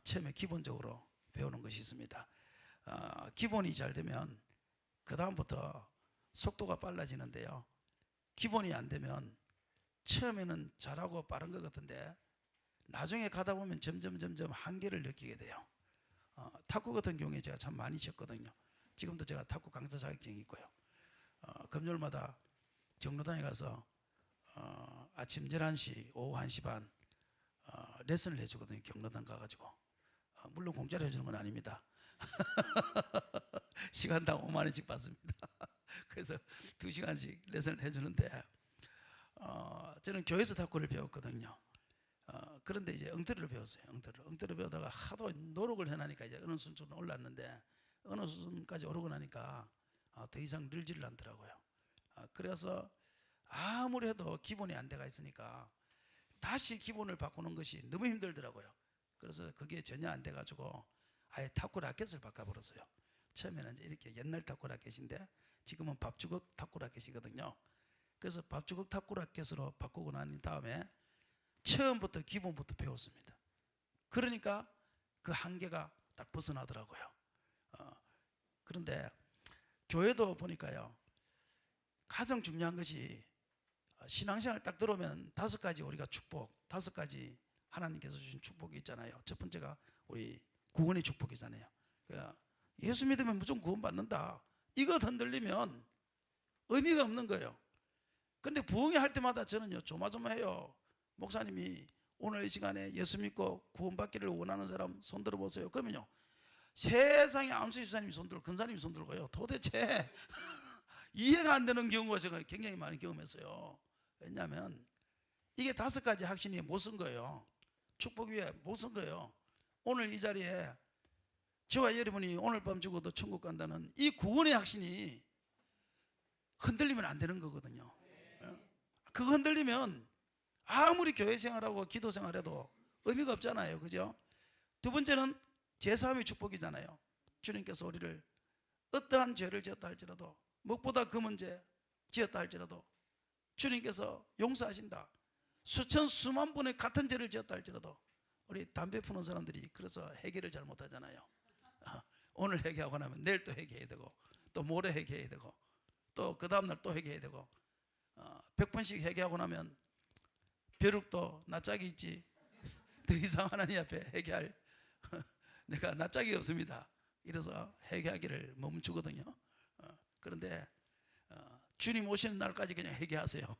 처음에 기본적으로 배우는 것이 있습니다. 기본이 잘 되면 그 다음부터 속도가 빨라지는데요. 기본이 안 되면 처음에는 잘하고 빠른 것 같은데 나중에 가다 보면 점점 한계를 느끼게 돼요. 탁구 같은 경우에 제가 참 많이 쳤거든요. 지금도 제가 탁구 강사 자격증이 있고요. 금요일마다 경로당에 가서 아침 11시, 오후 1시 반 레슨을 해주거든요. 경로당 가가지고. 물론 공짜로 해주는 건 아닙니다. 시간당 5만 원씩 받습니다. 그래서 2시간씩 레슨을 해주는데 저는 교회에서 탁구를 배웠거든요. 그런데 이제 엉터리를 배웠어요. 엉터리를 배우다가 하도 노력을 해나니까 이제 어느 수준으로 올랐는데 어느 수준까지 오르고 나니까 더 이상 늘지를 않더라고요. 그래서 아무리 해도 기본이 안 돼가 있으니까 다시 기본을 바꾸는 것이 너무 힘들더라고요. 그래서 그게 전혀 안 돼가지고 아예 탁구 라켓을 바꿔버렸어요. 처음에는 이렇게 옛날 탁구 라켓인데 지금은 밥주걱 탁구 라켓이거든요. 그래서 밥주걱 탁구 라켓으로 바꾸고 난 다음에 처음부터 기본부터 배웠습니다. 그러니까 그 한계가 딱 벗어나더라고요. 그런데 교회도 보니까요, 가장 중요한 것이 신앙생활 딱 들어오면 5가지 우리가 축복, 5가지 하나님께서 주신 축복이 있잖아요. 첫 번째가 우리 구원의 축복이잖아요. 그러니까 예수 믿으면 무조건 구원받는다. 이거 흔들리면 의미가 없는 거예요. 근데 부흥회 할 때마다 저는요, 조마조마해요. 목사님이 오늘 이 시간에 예수 믿고 구원받기를 원하는 사람 손 들어보세요. 그러면요, 세상에 안수희 집사님이 손 들고 근사님이 손 들고요, 도대체 이해가 안 되는 경우가 제가 굉장히 많이 경험했어요. 왜냐하면 이게 5가지 확신이 못 쓴 거예요. 축복 위에 못 쓴 거예요. 오늘 이 자리에 저와 여러분이 오늘 밤 죽어도 천국 간다는 이 구원의 확신이 흔들리면 안 되는 거거든요. 그거 흔들리면 아무리 교회 생활하고 기도 생활해도 의미가 없잖아요. 그죠? 두 번째는 제사함의 축복이잖아요. 주님께서 우리를 어떠한 죄를 지었다 할지라도, 무엇보다 그 문제 지었다 할지라도 주님께서 용서하신다. 수천 수만 번의 같은 죄를 지었다 할지라도. 우리 담배 피우는 사람들이 그래서 해결을 잘 못하잖아요. 오늘 회개하고 나면 내일 또 회개해야 되고, 또 모레 회개해야 되고, 또 그 다음날 또 회개해야 되고, 100번씩 회개하고 나면 벼룩도 낯짝이 있지 더 이상 하나님 앞에 회개할 내가 낯짝이 없습니다. 이래서 회개하기를 멈추거든요. 그런데 주님 오시는 날까지 그냥 회개하세요.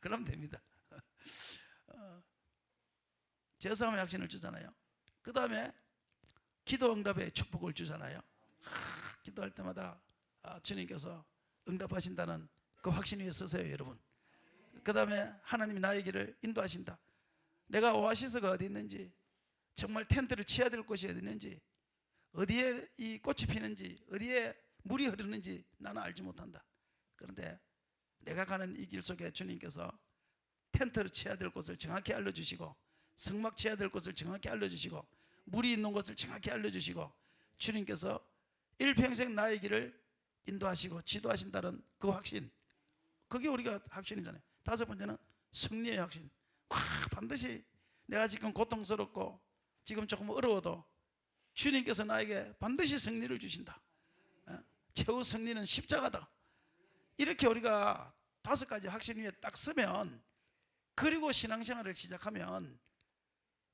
그러면 됩니다. 제사함의 확신을 주잖아요. 그 다음에 기도 응답의 축복을 주잖아요. 기도할 때마다 주님께서 응답하신다는 그 확신 위에 서세요, 여러분. 그 다음에 하나님이 나의 길을 인도하신다. 내가 오아시스가 어디 있는지, 정말 텐트를 치야 될 곳이 어디 있는지, 어디에 이 꽃이 피는지, 어디에 물이 흐르는지 나는 알지 못한다. 그런데 내가 가는 이 길 속에 주님께서 텐트를 치야 될 곳을 정확히 알려주시고, 성막 치야 될 곳을 정확히 알려주시고, 물이 있는 곳을 정확히 알려주시고, 주님께서 일평생 나의 길을 인도하시고 지도하신다는 그 확신, 그게 우리가 확신이잖아요. 5번째는 승리의 확신. 반드시 내가 지금 고통스럽고 지금 조금 어려워도 주님께서 나에게 반드시 승리를 주신다. 최후 승리는 십자가다. 이렇게 우리가 5가지 확신 위에 딱 서면, 그리고 신앙생활을 시작하면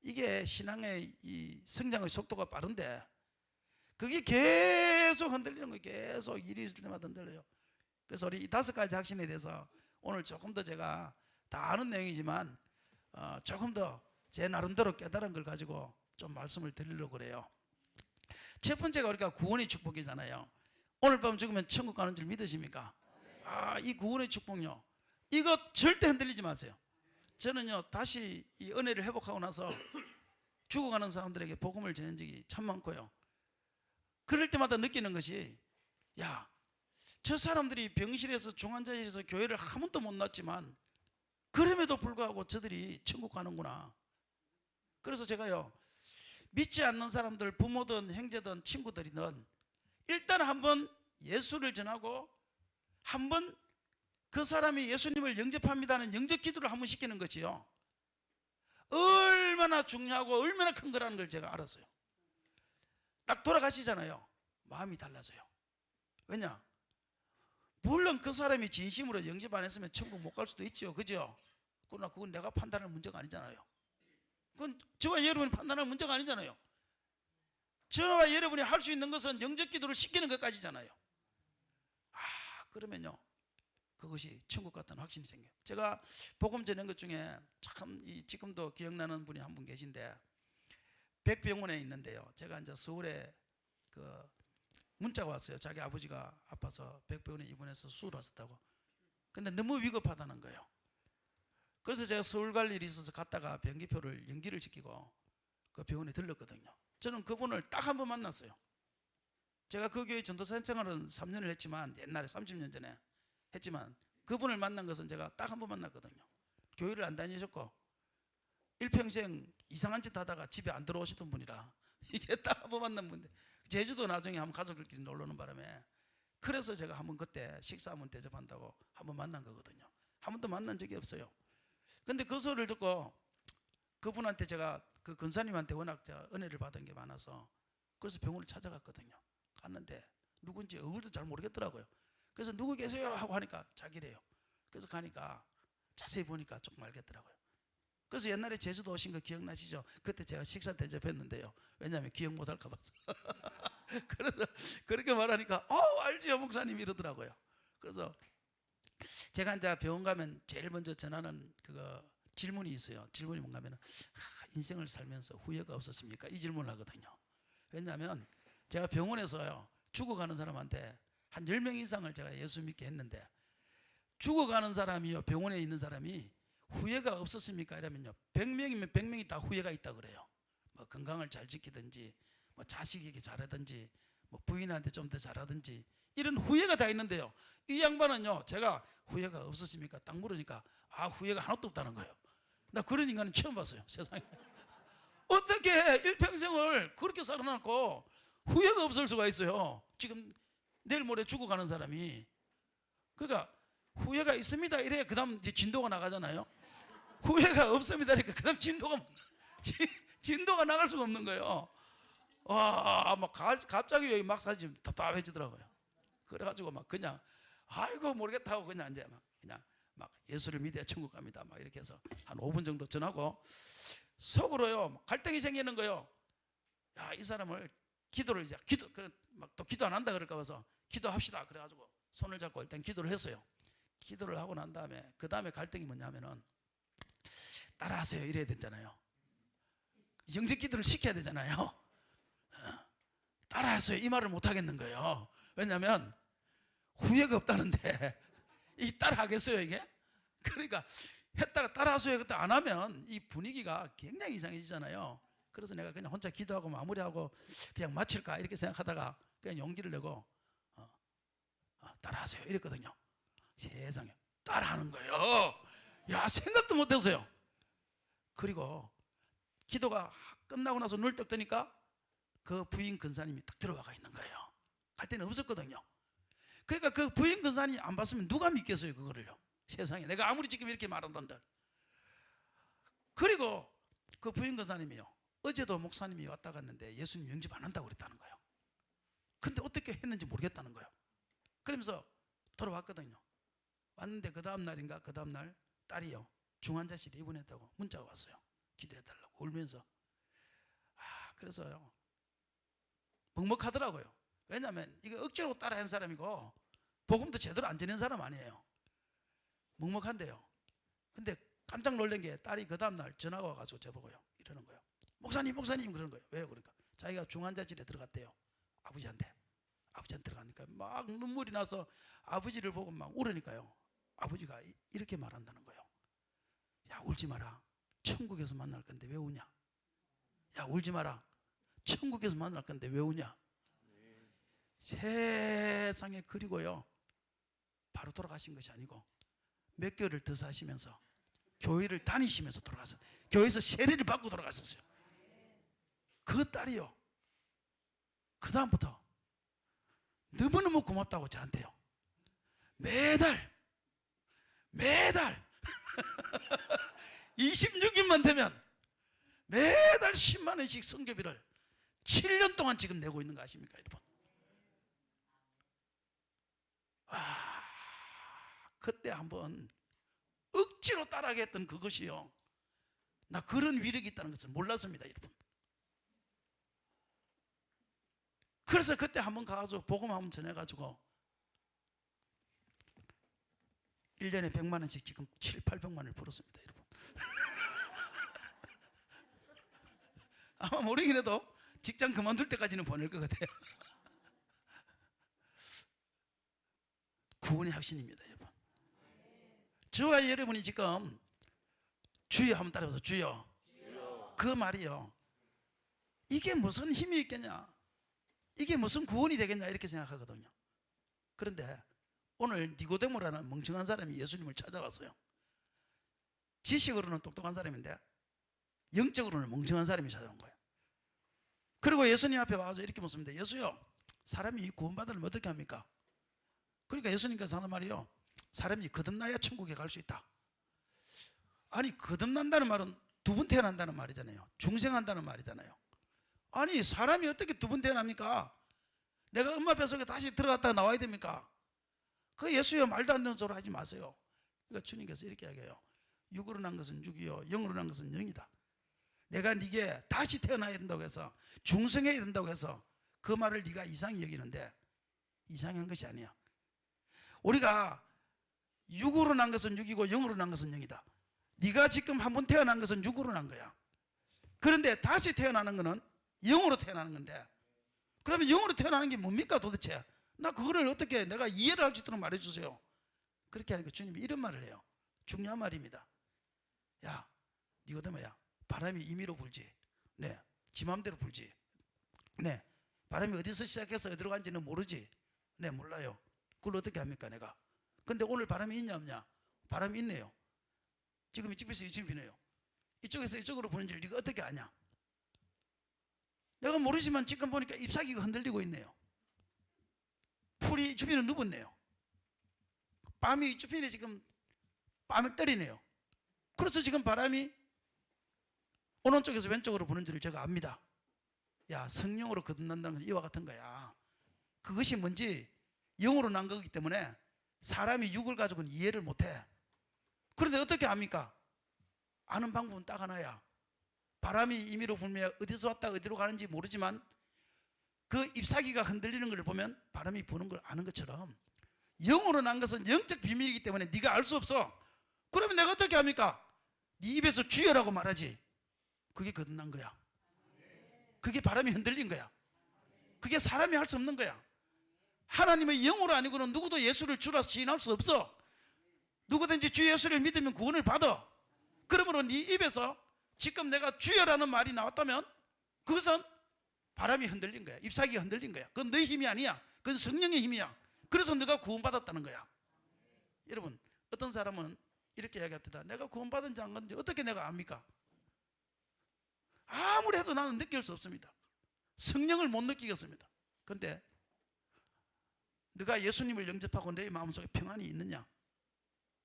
이게 신앙의 이 성장의 속도가 빠른데, 그게 계속 흔들리는 거예요. 계속 일이 있을 때마다 흔들려요. 그래서 우리 이 5가지 확신에 대해서 오늘 조금 더 제가 다 아는 내용이지만 조금 더 제 나름대로 깨달은 걸 가지고 좀 말씀을 드리려고 그래요. 첫 번째가 우리가 구원의 축복이잖아요. 오늘 밤 죽으면 천국 가는 줄 믿으십니까? 이 구원의 축복요, 이거 절대 흔들리지 마세요. 저는요, 다시 이 은혜를 회복하고 나서 죽어가는 사람들에게 복음을 전한 적이 참 많고요. 그럴 때마다 느끼는 것이, 야, 저 사람들이 병실에서 중환자실에서 교회를 한 번도 못 났지만 그럼에도 불구하고 저들이 천국 가는구나. 그래서 제가요, 믿지 않는 사람들, 부모든 형제든 친구들이든 일단 한번 예수를 전하고 한번 그 사람이 예수님을 영접합니다는 영접 기도를 한번 시키는 거지요. 얼마나 중요하고 얼마나 큰 거라는 걸 제가 알았어요. 딱 돌아가시잖아요. 마음이 달라져요. 왜냐? 물론 그 사람이 진심으로 영접 안 했으면 천국 못 갈 수도 있죠. 그죠? 그러나 그건 내가 판단할 문제가 아니잖아요. 그건 저와 여러분이 판단할 문제가 아니잖아요. 저와 여러분이 할 수 있는 것은 영접 기도를 시키는 것까지잖아요. 그러면요, 그것이 천국 같다는 확신이 생겨요. 제가 복음 전한 것 중에 참 지금도 기억나는 분이 한 분 계신데, 백병원에 있는데요. 제가 이제 서울에 그 문자가 왔어요. 자기 아버지가 아파서 백병원에 입원해서 수술하셨다고. 근데 너무 위급하다는 거예요. 그래서 제가 서울 갈 일이 있어서 갔다가 변기표를 연기를 시키고 그 병원에 들렀거든요. 저는 그분을 딱 한 번 만났어요. 제가 그 교회 전도사 생활은 3년을 했지만, 옛날에 30년 전에 했지만, 그분을 만난 것은 제가 딱 한 번 만났거든요. 교회를 안 다니셨고 일평생 이상한 짓 하다가 집에 안 들어오시던 분이라 이게 딱 한 번 만난 분인데, 제주도 나중에 한번 가족들끼리 놀러 오는 바람에, 그래서 제가 한번 그때 식사 한번 대접한다고 한번 만난 거거든요. 한 번도 만난 적이 없어요. 근데 그 소리를 듣고 그분한테 제가 그 권사님한테 워낙 제가 은혜를 받은 게 많아서 그래서 병원을 찾아갔거든요. 갔는데 누군지 얼굴도 잘 모르겠더라고요. 그래서 누구 계세요? 하고 하니까 자기래요. 그래서 가니까 자세히 보니까 조금 알겠더라고요. 그래서 옛날에 제주도 오신 거 기억나시죠? 그때 제가 식사 대접했는데요. 왜냐하면 기억 못할까 봐서. 그래서 그렇게 말하니까 알지요 목사님 이러더라고요. 그래서 제가 이제 병원 가면 제일 먼저 전하는 그거 질문이 있어요. 질문이 뭔가 하면 인생을 살면서 후회가 없었습니까? 이 질문을 하거든요. 왜냐하면 제가 병원에서요, 죽어가는 사람한테 한 10명 이상을 제가 예수 믿게 했는데, 죽어가는 사람이요, 병원에 있는 사람이 후회가 없었습니까? 이러면요, 100명이면 100명이 다 후회가 있다 그래요. 뭐 건강을 잘 지키든지, 뭐 자식에게 잘하든지, 뭐 부인한테 좀 더 잘하든지, 이런 후회가 다 있는데요, 이 양반은요, 제가 후회가 없었습니까? 딱 물으니까 후회가 하나도 없다는 거예요. 나 그런 인간은 처음 봤어요, 세상에. 어떻게 일평생을 그렇게 살아남고 후회가 없을 수가 있어요. 지금 내일 모레 죽어가는 사람이. 그러니까 후회가 있습니다 이래야 그 다음 이제 진도가 나가잖아요. 후회가 없습니다 그러니까 그 다음 진도가 나갈 수가 없는 거예요. 막 갑자기 여기 막사지 답답해지더라고요. 그래가지고 막 그냥 아이고 모르겠다 하고 그냥 이제 그냥 막 예수를 믿어야 천국 갑니다 막 이렇게 해서 한 5분 정도 전하고, 속으로요 갈등이 생기는 거예요. 야, 이 사람을 기도를 이제 막 또 기도 안 한다 그럴까 봐서 기도합시다 그래가지고 손을 잡고 일단 기도를 했어요. 기도를 하고 난 다음에 그 다음에 갈등이 뭐냐면은, 따라하세요 이래야 되잖아요. 영접 기도를 시켜야 되잖아요. 따라하세요 이 말을 못 하겠는 거예요. 왜냐하면 후회가 없다는데 이 따라하겠어요 이게? 그러니까 했다가 따라하세요 그때 안 하면 이 분위기가 굉장히 이상해지잖아요. 그래서 내가 그냥 혼자 기도하고 마무리하고 그냥 마칠까 이렇게 생각하다가 그냥 용기를 내고 따라하세요 이랬거든요. 세상에 따라하는 거예요. 야, 생각도 못했어요. 그리고 기도가 끝나고 나서 눈을 딱 뜨니까 그 부인 근사님이 딱 들어가 있는 거예요. 갈 때는 없었거든요. 그러니까 그 부인 근사님이 안 봤으면 누가 믿겠어요 그거를요. 세상에 내가 아무리 지금 이렇게 말한다는데. 그리고 그 부인 근사님이요, 어제도 목사님이 왔다 갔는데 예수님 영접 안 한다고 그랬다는 거예요. 근데 어떻게 했는지 모르겠다는 거예요. 그러면서 돌아왔거든요. 왔는데 그 다음 날인가 그 다음 날 딸이요, 중환자실에 입원했다고 문자가 왔어요. 기도해달라고 울면서. 그래서요 먹먹하더라고요. 왜냐하면 이거 억지로 따라한 사람이고 복음도 제대로 안 전한 사람 아니에요. 먹먹한데요. 근데 깜짝 놀란 게 딸이 그 다음날 전화가 와가지고 저보고요 이러는 거예요. 목사님 그러는 거예요. 왜요? 그러니까 자기가 중환자실에 들어갔대요. 아버지한테 들어가니까 막 눈물이 나서 아버지를 보고 막 울으니까요, 아버지가 이렇게 말한다는 거예요. 야, 울지 마라. 천국에서 만날 건데 왜 우냐? 야, 울지 마라. 천국에서 만날 건데 왜 우냐? 세상에. 그리고요 바로 돌아가신 것이 아니고 몇 개월을 더 사시면서 교회를 다니시면서 돌아가서 교회에서 세례를 받고 돌아갔었어요. 그 딸이요 그 다음부터 너무너무 고맙다고 저한테요 매달 26일만 되면 매달 10만 원씩 성교비를 7년 동안 지금 내고 있는 거 아십니까, 여러분? 그때 한번 억지로 따라하게 했던 그것이요, 나 그런 위력이 있다는 것을 몰랐습니다, 여러분. 그래서 그때 한번 가가지고 복음 한번 전해가지고 1년에 100만 원씩 지금 7, 800만 원을 벌었습니다, 여러분. 아마 모르긴 해도 직장 그만둘 때까지는 보낼 것 같아요. 구원의 확신입니다, 여러분. 저와 여러분이 지금 주여 한번 따라해서 주여. 그 말이요, 이게 무슨 힘이 있겠냐, 이게 무슨 구원이 되겠냐 이렇게 생각하거든요. 그런데 오늘 니고데모라는 멍청한 사람이 예수님을 찾아왔어요. 지식으로는 똑똑한 사람인데 영적으로는 멍청한 사람이 찾아온 거예요. 그리고 예수님 앞에 와서 이렇게 묻습니다. 예수요, 사람이 구원받으려면 어떻게 합니까? 그러니까 예수님께서 하는 말이요, 사람이 거듭나야 천국에 갈 수 있다. 아니, 거듭난다는 말은 두 번 태어난다는 말이잖아요. 중생한다는 말이잖아요. 아니, 사람이 어떻게 두 번 태어납니까? 내가 엄마 뱃속에 다시 들어갔다가 나와야 됩니까? 그 예수여, 말도 안 되는 소리 하지 마세요. 그러니까 주님께서 이렇게 이야기해요. 육으로 난 것은 육이요, 영으로 난 것은 영이다. 내가 네게 다시 태어나야 된다고 해서, 중생해야 된다고 해서 그 말을 네가 이상히 여기는데 이상한 것이 아니야. 우리가 육으로 난 것은 육이고 영으로 난 것은 영이다. 네가 지금 한 번 태어난 것은 육으로 난 거야. 그런데 다시 태어나는 것은 영으로 태어나는 건데, 그러면 영으로 태어나는 게 뭡니까 도대체? 나 그거를 어떻게 내가 이해를 할 수 있도록 말해주세요. 그렇게 하니까 주님이 이런 말을 해요. 중요한 말입니다. 야, 니고데모야, 바람이 임의로 불지, 네, 지 맘대로 불지, 네, 바람이 어디서 시작해서 어디로 간지는 모르지, 네, 몰라요. 그걸 어떻게 합니까 내가? 근데 오늘 바람이 있냐 없냐? 바람이 있네요. 지금 이쪽에서 이쪽이 비네요. 이쪽에서 이쪽으로 부는 줄 네가 어떻게 아냐? 내가 모르지만 지금 보니까 잎사귀가 흔들리고 있네요. 풀이 주변에 누웠네요. 밤이 주변에 지금 뺨을 때리네요. 그래서 지금 바람이 오른쪽에서 왼쪽으로 부는 줄을 제가 압니다. 야, 성령으로 거듭난다는 건 이와 같은 거야. 그것이 뭔지 영으로 난 거기 때문에 사람이 육을 가지고는 이해를 못해. 그런데 어떻게 합니까? 아는 방법은 딱 하나야. 바람이 임의로 불면 어디서 왔다 어디로 가는지 모르지만 그 잎사귀가 흔들리는 걸 보면 바람이 부는 걸 아는 것처럼, 영으로 난 것은 영적 비밀이기 때문에 네가 알 수 없어. 그러면 내가 어떻게 합니까? 네 입에서 주여라고 말하지. 그게 거듭난 거야. 그게 바람이 흔들린 거야. 그게 사람이 할 수 없는 거야. 하나님의 영으로 아니고는 누구도 예수를 주라 시인할 수 없어. 누구든지 주 예수를 믿으면 구원을 받아. 그러므로 네 입에서 지금 내가 주여라는 말이 나왔다면 그것은 바람이 흔들린 거야. 잎사귀가 흔들린 거야. 그건 너의 힘이 아니야. 그건 성령의 힘이야. 그래서 너가 구원받았다는 거야. 여러분, 어떤 사람은 이렇게 이야기합니다. 내가 구원받은지 안 받은지 어떻게 내가 압니까? 아무리 해도 나는 느낄 수 없습니다. 성령을 못 느끼겠습니다. 그런데 네가 예수님을 영접하고 내 마음속에 평안이 있느냐?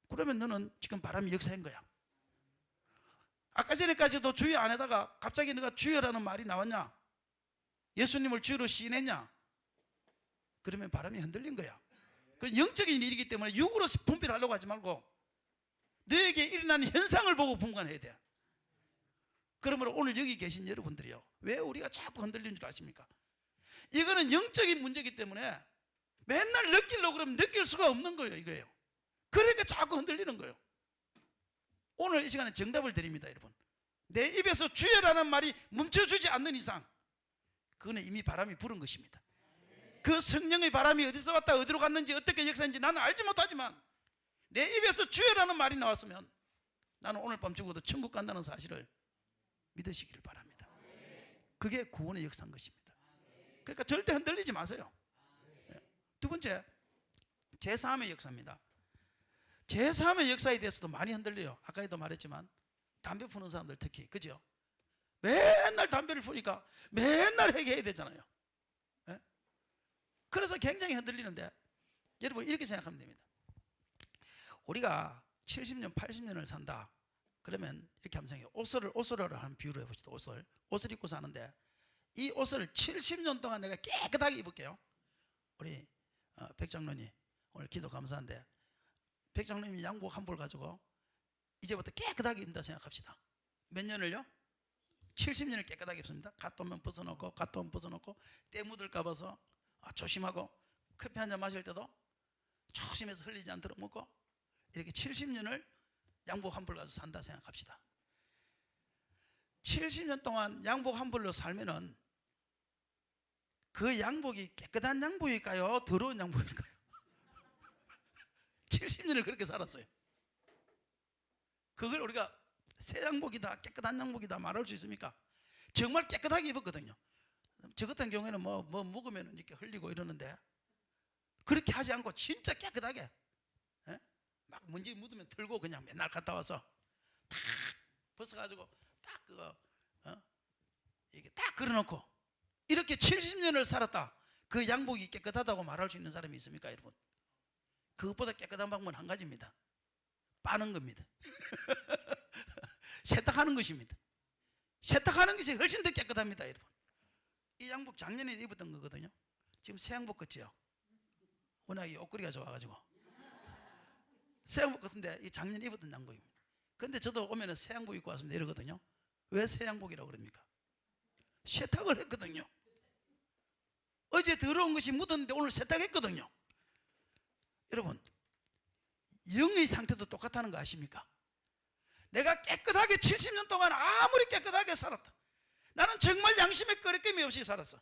그러면 너는 지금 바람이 역사인 거야. 아까 전에까지도 주여 안에다가 갑자기 네가 주여라는 말이 나왔냐? 예수님을 주여로 시인했냐? 그러면 바람이 흔들린 거야. 그 영적인 일이기 때문에 육으로 분별하려고 하지 말고 너에게 일어나는 현상을 보고 분간해야 돼. 그러므로 오늘 여기 계신 여러분들이요, 왜 우리가 자꾸 흔들리는 줄 아십니까? 이거는 영적인 문제이기 때문에 맨날 느끼려고 그러면 느낄 수가 없는 거예요. 이거예요. 그러니까 자꾸 흔들리는 거예요. 오늘 이 시간에 정답을 드립니다, 여러분. 내 입에서 주여라는 말이 멈춰주지 않는 이상 그거는 이미 바람이 부른 것입니다. 그 성령의 바람이 어디서 왔다 어디로 갔는지 어떻게 역사인지 나는 알지 못하지만 내 입에서 주여라는 말이 나왔으면 나는 오늘 밤 죽어도 천국 간다는 사실을 믿으시기를 바랍니다. 그게 구원의 역사인 것입니다. 그러니까 절대 흔들리지 마세요. 두 번째, 제3의 역사입니다. 제3의 역사에 대해서도 많이 흔들려요. 아까도 말했지만 담배 피우는 사람들 특히, 그죠? 맨날 담배를 피우니까 맨날 회개해야 되잖아요. 그래서 굉장히 흔들리는데 여러분 이렇게 생각하면 됩니다. 우리가 70년, 80년을 산다. 그러면 이렇게 한번 생각해요. 옷을 한 비유로 해봅시다. 옷을 입고 사는데 이 옷을 70년 동안 내가 깨끗하게 입을게요. 우리 백 장로님 오늘 기도 감사한데 백 장로님이 양복 한 벌 가지고 이제부터 깨끗하게 입는다 생각합시다. 몇 년을요? 70년을 깨끗하게 입습니다. 갓도면 벗어놓고 때 묻을까 봐서 조심하고 커피 한 잔 마실 때도 조심해서 흘리지 않도록 먹고 이렇게 70년을 양복 한 벌 가지고 산다 생각합시다. 70년 동안 양복 한 벌로 살면은 그 양복이 깨끗한 양복일까요? 더러운 양복일까요? 70년을 그렇게 살았어요. 그걸 우리가 새 양복이다, 깨끗한 양복이다 말할 수 있습니까? 정말 깨끗하게 입었거든요. 저 같은 경우에는 뭐 묵으면 이렇게 흘리고 이러는데 그렇게 하지 않고 진짜 깨끗하게 막 먼지 묻으면 털고 그냥 맨날 갔다 와서 탁 벗어가지고 딱 그거 이게 딱 걸어놓고 이렇게 70년을 살았다. 그 양복이 깨끗하다고 말할 수 있는 사람이 있습니까, 여러분? 그것보다 깨끗한 방법은 한 가지입니다. 빠는 겁니다. 세탁하는 것입니다. 세탁하는 것이 훨씬 더 깨끗합니다, 여러분. 이 양복 작년에 입었던 거거든요. 지금 새 양복 같지요? 워낙 이 옷걸이가 좋아가지고 새 양복 같은데 이 작년에 입었던 양복입니다. 근데 저도 오면은 새 양복 입고 왔으면 이러거든요. 왜 새 양복이라고 그럽니까? 세탁을 했거든요. 어제 더러운 것이 묻었는데 오늘 세탁했거든요. 여러분, 영의 상태도 똑같다는 거 아십니까? 내가 깨끗하게 70년 동안 아무리 깨끗하게 살았다. 나는 정말 양심에 거리낌이 없이 살았어.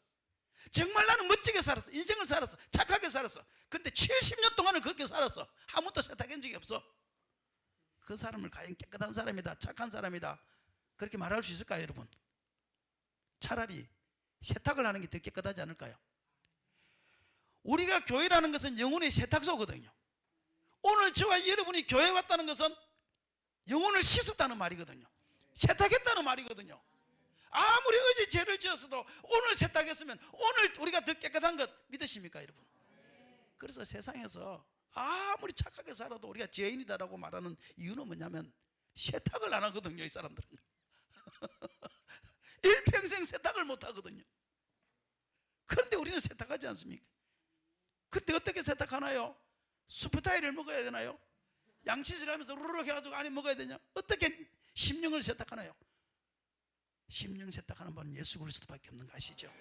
정말 나는 멋지게 살았어. 인생을 살았어. 착하게 살았어. 그런데 70년 동안을 그렇게 살았어. 아무것도 세탁한 적이 없어. 그 사람을 과연 깨끗한 사람이다, 착한 사람이다 그렇게 말할 수 있을까요, 여러분? 차라리 세탁을 하는 게 더 깨끗하지 않을까요? 우리가 교회라는 것은 영혼의 세탁소거든요. 오늘 저와 여러분이 교회에 왔다는 것은 영혼을 씻었다는 말이거든요. 세탁했다는 말이거든요. 아무리 어제 죄를 지었어도 오늘 세탁했으면 오늘 우리가 더 깨끗한 것 믿으십니까, 여러분? 그래서 세상에서 아무리 착하게 살아도 우리가 죄인이다라고 말하는 이유는 뭐냐면 세탁을 안 하거든요, 이 사람들은. 일평생 세탁을 못 하거든요. 그런데 우리는 세탁하지 않습니까? 그런데 어떻게 세탁하나요? 수프타이를 먹어야 되나요? 양치질 하면서 루룩 해가지고 안에 먹어야 되냐? 어떻게 심령을 세탁하나요? 심령 세탁하는 분은 예수 그리스도밖에 없는 거 아시죠?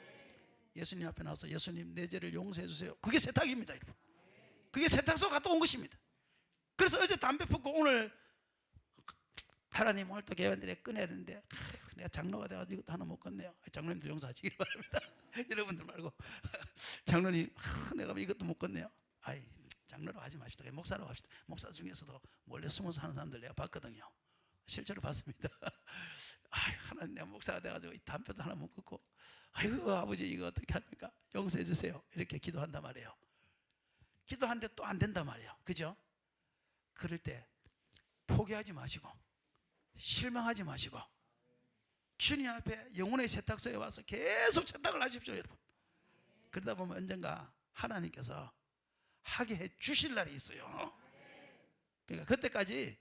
예수님 앞에 나와서 예수님 내 죄를 용서해 주세요. 그게 세탁입니다, 여러분. 그게 세탁소 갔다 온 것입니다. 그래서 어제 담배 폈고 오늘 하나님 오늘 또 교회원들에 꺼내야 되는데 내가 장로가 돼가지고 이것도 하나 못 끊네요. 장로님들 용서하시길 바랍니다. 여러분들 말고 장로님 내가 이것도 못 끊네요. 아이 장로로 하지 마시다. 목사로 합시다. 목사 중에서도 몰래 숨어서 하는 사람들 내가 봤거든요. 실제로 봤습니다. 아유, 하나님 내가 목사가 돼가지고 이 담배도 하나 못 끊고 아이고 아버지 이거 어떻게 합니까? 용서해 주세요. 이렇게 기도한단 말이에요. 기도하는데 또 안 된단 말이에요. 그죠? 그럴 때 포기하지 마시고 실망하지 마시고 주님 앞에 영혼의 세탁소에 와서 계속 세탁을 하십시오, 여러분. 그러다 보면 언젠가 하나님께서 하게 해 주실 날이 있어요. 그러니까 그때까지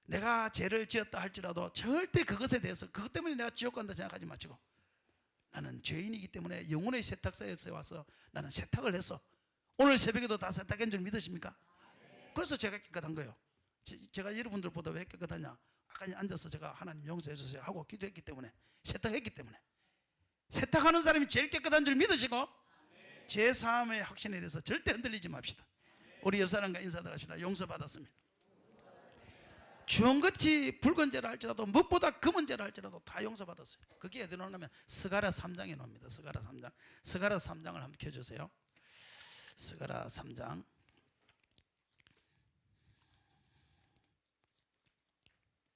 내가 죄를 지었다 할지라도 절대 그것에 대해서 그것 때문에 내가 지옥 간다 생각하지 마시고 나는 죄인이기 때문에 영혼의 세탁소에 와서 나는 세탁을 해서 오늘 새벽에도 다 세탁한 줄 믿으십니까? 그래서 제가 깨끗한 거예요. 제가 여러분들보다 왜 깨끗하냐? 아까 앉아서 제가 하나님 용서해 주세요 하고 기도했기 때문에 세탁했기 때문에 세탁하는 사람이 제일 깨끗한 줄 믿으시고 제 사함의 확신에 대해서 절대 흔들리지 맙시다. 우리 옆 사람과 인사들 합시다. 용서받았습니다. 주홍같이 붉은 죄를 할지라도 무엇보다 검은 죄를 할지라도 다 용서받았어요. 그게 어디 나오냐면 스가랴 3장에 나옵니다. 스가랴 3장. 스가랴 3장을 한번 켜주세요. 스가랴 3장.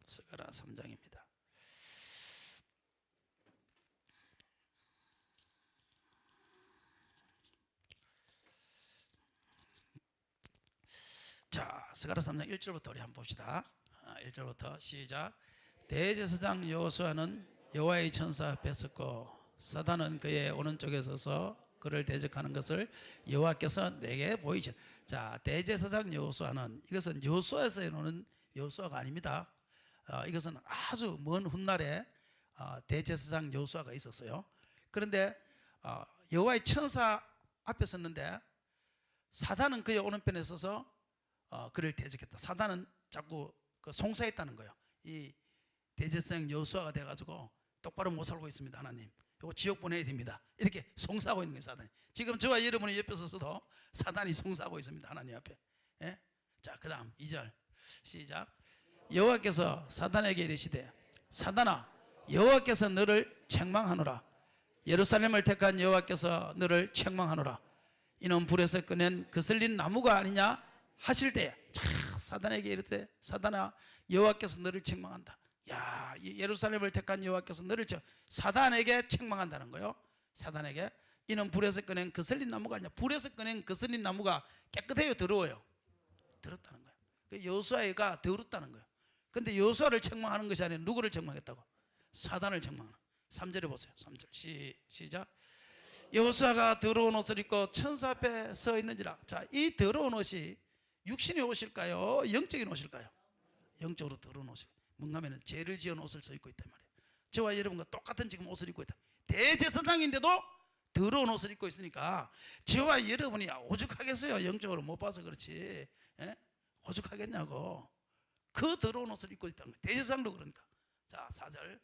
스가랴 3장입니다. 자, 스가랴 3장 1절부터 우리 한번 봅시다. 1절부터 시작. 대제사장 여호수아는 여호와의 천사 앞에 섰고 사단은 그의 오른쪽에 서서 그를 대적하는 것을 여호와께서 내게 보이시라. 자, 대제사장 여호수아는 이것은 여호수아에서 나오는 여호수아가 아닙니다. 이것은 아주 먼 훗날에 대제사장 여호수아가 있었어요. 그런데 여호와의 천사 앞에 섰는데 사단은 그의 오른편에 서서 그를 대적했다. 사단은 자꾸 송사했다는 거예요. 이 대제사장 여호수아가 돼가지고 똑바로 못 살고 있습니다. 하나님, 이거 지옥 보내야 됩니다. 이렇게 송사하고 있는 거예요. 사단이. 지금 저와 여러분이 옆에 서서도 사단이 송사하고 있습니다. 하나님 앞에. 예? 자, 그 다음 2절 시작. 여호와께서 사단에게 이르시되 사단아, 여호와께서 너를 책망하노라. 예루살렘을 택한 여호와께서 너를 책망하노라. 이는 불에서 꺼낸 거슬린 나무가 아니냐 하실 때에 사단에게 이르되 사단아, 여호와께서 너를 책망한다. 야, 예루살렘을 택한 여호와께서 너를 사단에게 책망한다는 거예요. 사단에게. 이는 불에서 꺼낸 거슬린 나무가 아니냐. 불에서 꺼낸 거슬린 나무가 깨끗해요, 더러워요? 더럽다는 거예요. 여호수아가 더럽다는 거예요. 근데 여호수아를 책망하는 것이 아니라 누구를 책망했다고? 사단을 책망하는. 3절에 보세요. 3절 시작. 여호수아가 더러운 옷을 입고 천사 앞에 서 있는지라. 자, 이 더러운 옷이 육신의 옷일까요? 영적인 옷일까요? 영적으로 더러운 옷이. 뭔가면은 죄를 지은 옷을 서 입고 있단 말이에요. 저와 여러분과 똑같은 지금 옷을 입고 있다. 대제사장인데도 더러운 옷을 입고 있으니까 저와 여러분이 오죽하겠어요? 영적으로 못 봐서 그렇지. 예? 오죽하겠냐고. 그 더러운 옷을 입고 있다는 거예요. 대제사장도 그러니까. 자, 4절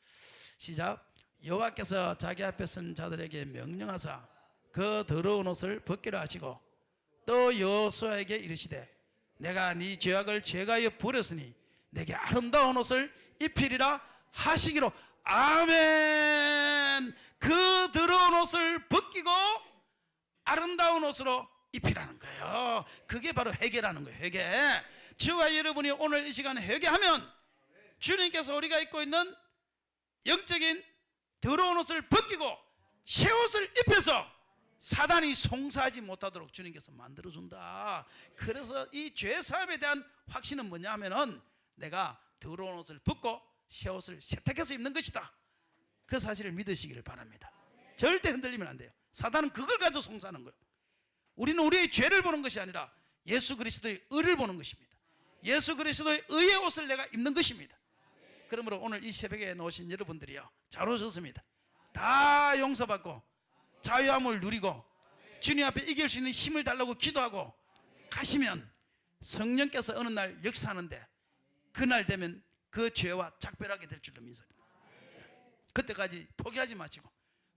시작. 여호와께서 자기 앞에 선 자들에게 명령하사 그 더러운 옷을 벗기라 하시고 또 여호수아에게 이르시되 내가 네 죄악을 제가하여 버렸으니 내게 아름다운 옷을 입히리라 하시기로. 아멘. 그 더러운 옷을 벗기고 아름다운 옷으로 입히라는 거예요. 그게 바로 회개라는 거예요. 회개. 저와 여러분이 오늘 이 시간에 회개하면 주님께서 우리가 입고 있는 영적인 더러운 옷을 벗기고 새 옷을 입혀서 사단이 송사하지 못하도록 주님께서 만들어준다. 그래서 이 죄사함에 대한 확신은 뭐냐 하면은 내가 더러운 옷을 벗고 새 옷을 세탁해서 입는 것이다. 그 사실을 믿으시기를 바랍니다. 절대 흔들리면 안 돼요. 사단은 그걸 가지고 송사하는 거예요. 우리는 우리의 죄를 보는 것이 아니라 예수 그리스도의 의를 보는 것입니다. 예수 그리스도의 의의 옷을 내가 입는 것입니다. 그러므로 오늘 이 새벽에 나오신 여러분들이요, 잘 오셨습니다. 다 용서받고 자유함을 누리고 주님 앞에 이길 수 있는 힘을 달라고 기도하고 가시면 성령께서 어느 날 역사하는데 그날 되면 그 죄와 작별하게 될 줄로 믿습니다. 그때까지 포기하지 마시고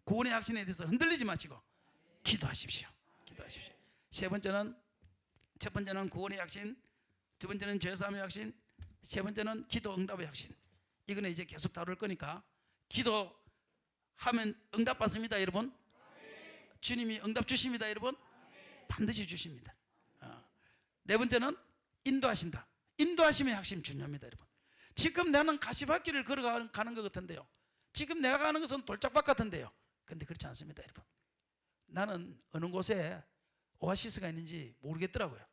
구원의 확신에 대해서 흔들리지 마시고 기도하십시오. 기도하십시오. 첫 번째는 구원의 확신, 두 번째는 죄사함의 확신, 세 번째는 기도 응답의 확신. 이거는 이제 계속 다룰 거니까 기도하면 응답 받습니다, 여러분. 주님이 응답 주십니다, 여러분. 반드시 주십니다. 네 번째는 인도하신다. 인도하심의 핵심 중요합니다, 여러분. 지금 나는 가시밭길을 걸어가는 것 같은데요. 지금 내가 가는 것은 돌짝밭 같은데요. 근데 그렇지 않습니다, 여러분. 나는 어느 곳에 오아시스가 있는지 모르겠더라고요.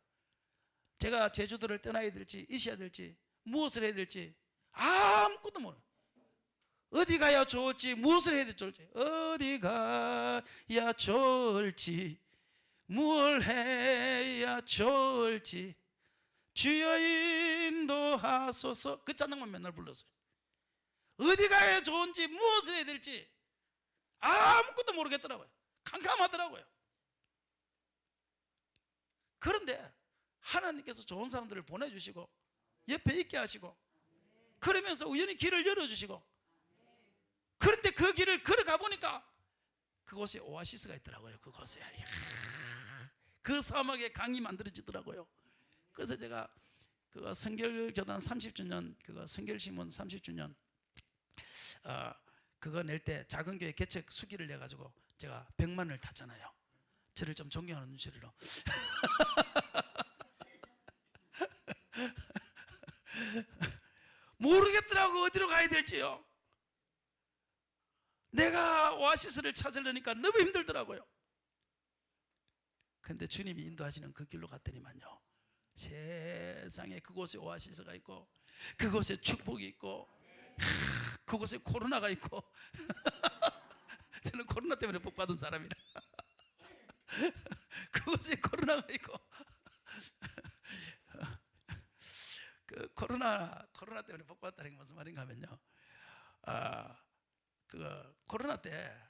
제가 제주도를 떠나야 될지 있어야 될지 무엇을 해야 될지 아무것도 몰라요. 어디 가야 좋을지 무엇을 해야 될지 어디 가야 좋을지 뭘 해야 좋을지 주여 인도하소서. 그 찬양만 맨날 불렀어요. 어디 가야 좋은지 무엇을 해야 될지 아무것도 모르겠더라고요. 캄캄하더라고요. 그런데 하나님께서 좋은 사람들을 보내주시고 옆에 있게 하시고 그러면서 우연히 길을 열어주시고 그런데 그 길을 걸어가 보니까 그곳에 오아시스가 있더라고요. 그곳에 그 사막에 강이 만들어지더라고요. 그래서 제가 그 성결교단 30주년 그거 성결신문 30주년 그거 낼 때 작은 교회 개척 수기를 내가지고 제가 100만을 탔잖아요. 저를 좀 존경하는 눈초리로. 모르겠더라고 어디로 가야 될지요. 내가 오아시스를 찾으려니까 너무 힘들더라고요. 근데 주님이 인도하시는 그 길로 갔더니만요, 세상에 그곳에 오아시스가 있고 그곳에 축복이 있고 그곳에 코로나가 있고 저는 코로나 때문에 복 받은 사람이라 그곳에 코로나가 있고 그 코로나 코로나 때문에 복 받았다는 게 무슨 말인가 하면요. 그 코로나 때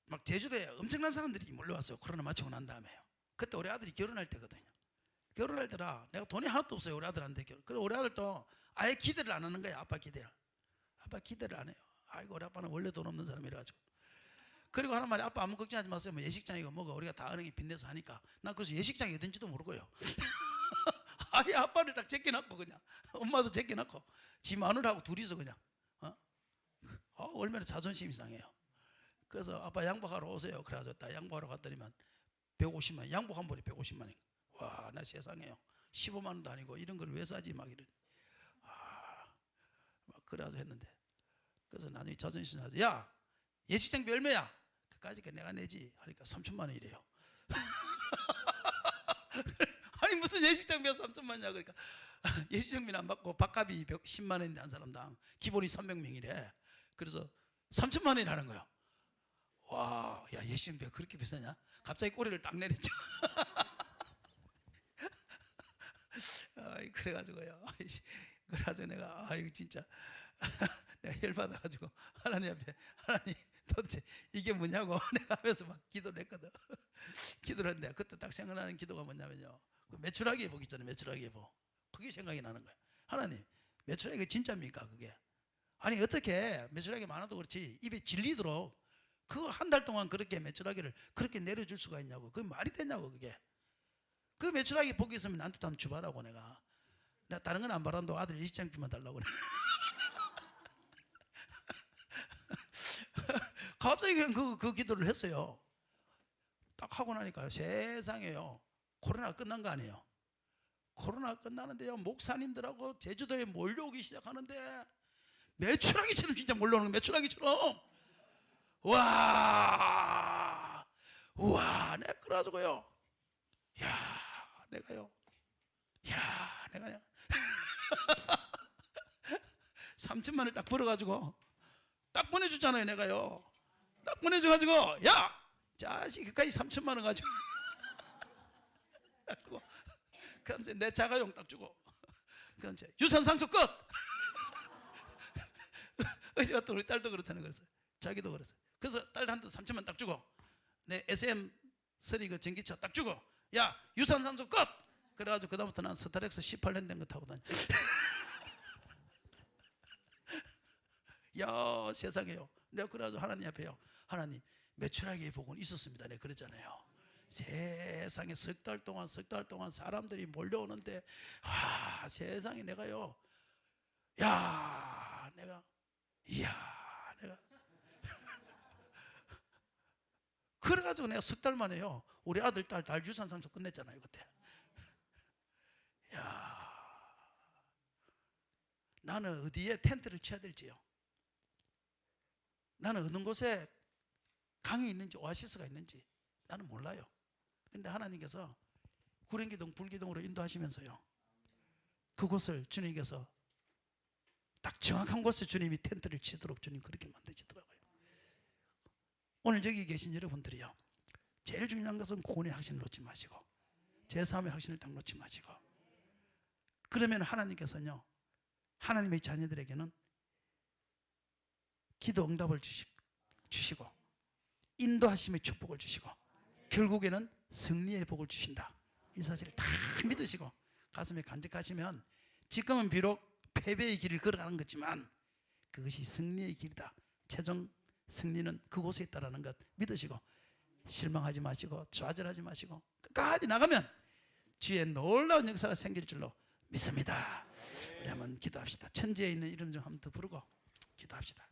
막 제주도에 엄청난 사람들이 몰려왔어요. 코로나 마치고 난 다음에요. 그때 우리 아들이 결혼할 때거든요. 결혼할 때라 내가 돈이 하나도 없어요. 우리 아들한테. 그리고 우리 아들도 아예 기대를 안 하는 거야. 아빠 기대를 안 해요. 아이고 우리 아빠는 원래 돈 없는 사람이라 가지고. 그리고 하는 말이 아빠 아무 걱정하지 마세요. 뭐 예식장이고 뭐가 우리가 다 은행에 빚내서 하니까. 난 그래서 예식장이 어딘지도 모르고요. 아예 아빠를 딱 제껴놓고 그냥 엄마도 제껴놓고 지 마누라하고 둘이서 그냥 얼마나 자존심이 상해요. 그래서 아빠 양복하러 오세요. 그래가지고 딱 양복하러 갔더니만 150만 양복 한 벌이 150만 원. 와, 나 세상에요. 15만 원도 아니고 이런 걸 왜 사지 막 이런. 막 그래가지고 했는데 그래서 나중에 자존심 상해서 야 예식장비 얼마야? 그까짓 게 내가 내지 하니까 3천만 원이래요. 아니 무슨 예식장비가 3천만 원이야. 그러니까 예식장비는 안 받고 밥값이 10만 원인데 한 사람당 기본이 300명이래. 그래서 3천만 원이라는 거야. 와, 야 예식장비가 그렇게 비싸냐? 갑자기 꼬리를 딱 내렸죠. 그래가지고요. 그래가지고 내가 이거 진짜 내가 열받아가지고 하나님 앞에 하나님 도대체 이게 뭐냐고 내가 하면서 막 기도를 했거든. 기도를 했는데 그때 딱 생각나는 기도가 뭐냐면요. 그 매출하기 예복 있잖아요. 매출하기 예복. 그게 생각이 나는 거예요. 하나님 매출하기 진짜입니까 그게? 아니 어떻게 매출하기 많아도 그렇지 입에 질리도록 그거 한 달 동안 그렇게 매출하기를 그렇게 내려줄 수가 있냐고. 그게 말이 되냐고 그게. 그 매출하기 복이 있으면 나한테 한번 주바라고 내가 다른 건 안 바란다고 아들 일장비만 달라고 그래. 갑자기 그냥 그 기도를 했어요. 딱 하고 나니까 세상에요. 코로나가 끝난 거 아니에요. 코로나가 끝나는데요. 목사님들하고 제주도에 몰려오기 시작하는데 매출하기처럼 진짜 몰려오는 거예요. 매출하기처럼. 와, 내가 그래가지고요. 내가요. 내가요. 3천만 원을 딱 벌어가지고 딱 보내줬잖아요. 내가요. 딱 보내줘가지고 야 자식 그까지 3천만 원 가지고 그럼 이제 내 자가용 딱 주고 그럼 이제 유산 상속 끝. 어제 같은 우리 딸도 그렇잖아요. 그래서 자기도 그랬어요. 그래서 딸한테 3천만 딱 주고 내 SM3 그 전기차 딱 주고 야 유산 상속 끝. 그래가지고 그다음부터 난 스타렉스 18년 된 거 타고 다녀. 야 세상에요. 내가 그래가지고 하나님 앞에요. 하나님 매출하기의 복은 있었습니다. 내가 그랬잖아요. 세상에 석 달 동안 사람들이 몰려오는데 세상에 내가요. 내가 그래가지고 내가 석 달 만에요. 우리 아들 딸 유산 상속 끝냈잖아요 그때. 나는 어디에 텐트를 쳐야 될지요. 나는 어느 곳에 강이 있는지 오아시스가 있는지 나는 몰라요. 근데 하나님께서 구령기둥 불기둥으로 인도하시면서요. 그곳을 주님께서 딱 정확한 곳에 주님이 텐트를 치도록 주님 그렇게 만드시더라고요. 오늘 여기 계신 여러분들이요. 제일 중요한 것은 구원의 확신을 놓지 마시고 제3의 확신을 딱 놓지 마시고 그러면 하나님께서는요. 하나님의 자녀들에게는 기도 응답을 주시고 인도하심의 축복을 주시고 결국에는 승리의 복을 주신다. 이 사실을 다 믿으시고 가슴에 간직하시면 지금은 비록 패배의 길을 걸어가는 거지만 그것이 승리의 길이다. 최종 승리는 그곳에 있다는 것 믿으시고 실망하지 마시고 좌절하지 마시고 끝까지 나가면 주의 놀라운 역사가 생길 줄로 믿습니다. 우리 한번 기도합시다. 천지에 있는 이름 좀 한번 더 부르고 기도합시다.